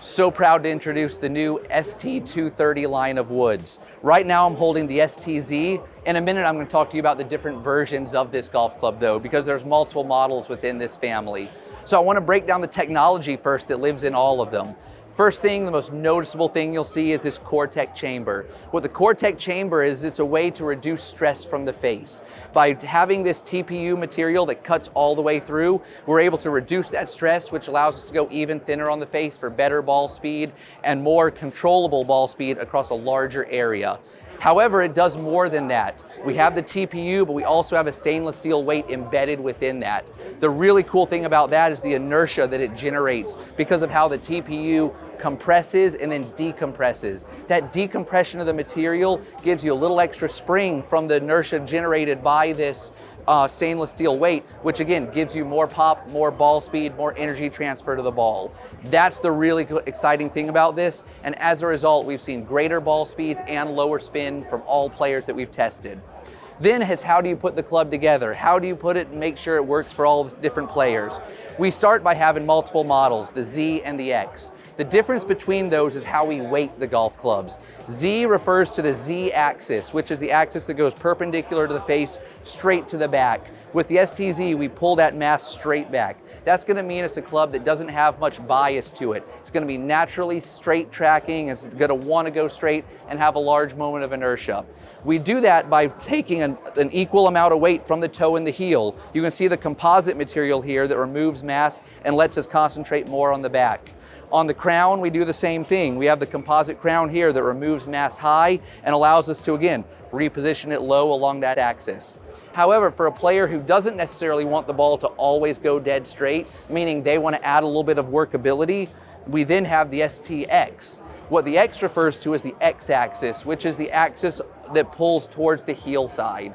So proud to introduce the new ST230 line of woods. Right now I'm holding the STZ. In a minute I'm going to talk to you about the different versions of this golf club though, because there's multiple models within this family. So I want to break down the technology first that lives in all of them. First thing, the most noticeable thing you'll see is this CORTECH Chamber. What the CORTECH Chamber is, it's a way to reduce stress from the face. By having this TPU material that cuts all the way through, we're able to reduce that stress, which allows us to go even thinner on the face for better ball speed and more controllable ball speed across a larger area. However, it does more than that. We have the TPU, but we also have a stainless steel weight embedded within that. The really cool thing about that is the inertia that it generates because of how the TPU compresses and then decompresses. That decompression of the material gives you a little extra spring from the inertia generated by this stainless steel weight, which again gives you more pop, more ball speed, more energy transfer to the ball. That's the really exciting thing about this, and as a result we've seen greater ball speeds and lower spin from all players that we've tested. Then is how do you put the club together? How do you put it and make sure it works for all different players? We start by having multiple models, the Z and the X. The difference between those is how we weight the golf clubs. Z refers to the Z axis, which is the axis that goes perpendicular to the face, straight to the back. With the STZ, we pull that mass straight back. That's going to mean it's a club that doesn't have much bias to it. It's going to be naturally straight tracking, it's going to want to go straight and have a large moment of inertia. We do that by taking an equal amount of weight from the toe and the heel. You can see the composite material here that removes mass and lets us concentrate more on the back. On the crown, we do the same thing. We have the composite crown here that removes mass high and allows us to, again, reposition it low along that axis. However, for a player who doesn't necessarily want the ball to always go dead straight, meaning they want to add a little bit of workability, we then have the STX. What the X refers to is the X-axis, which is the axis that pulls towards the heel side.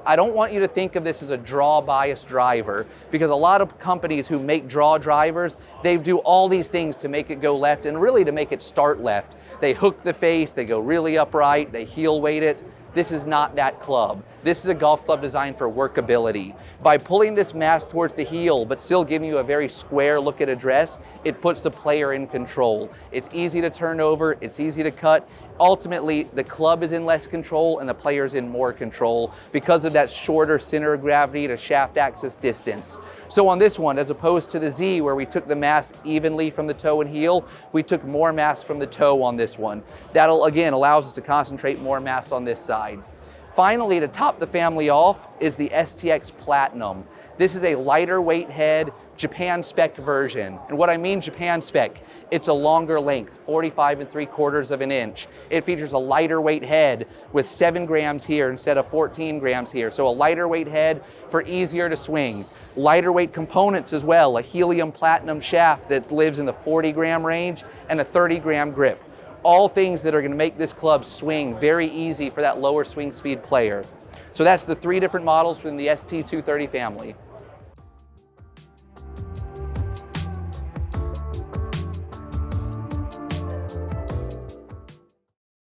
I don't want you to think of this as a draw bias driver, because a lot of companies who make draw drivers, they do all these things to make it go left and really to make it start left. They hook the face, they go really upright, they heel weight it. This is not that club. This is a golf club designed for workability. By pulling this mass towards the heel, but still giving you a very square look at address, it puts the player in control. It's easy to turn over, it's easy to cut. Ultimately, the club is in less control and the player's in more control because of that shorter center of gravity to shaft axis distance. So on this one, as opposed to the Z where we took the mass evenly from the toe and heel, we took more mass from the toe on this one. That'll, again, allows us to concentrate more mass on this side. Finally, to top the family off is the STX Platinum. This is a lighter weight head, Japan spec version. And what I mean Japan spec, it's a longer length, 45 3/4 of an inch. It features a lighter weight head with 7 grams here instead of 14 grams here. So a lighter weight head for easier to swing. Lighter weight components as well, a helium platinum shaft that lives in the 40-gram range and a 30-gram grip. All things that are going to make this club swing very easy for that lower swing speed player. So that's the 3 different models within the ST230 family.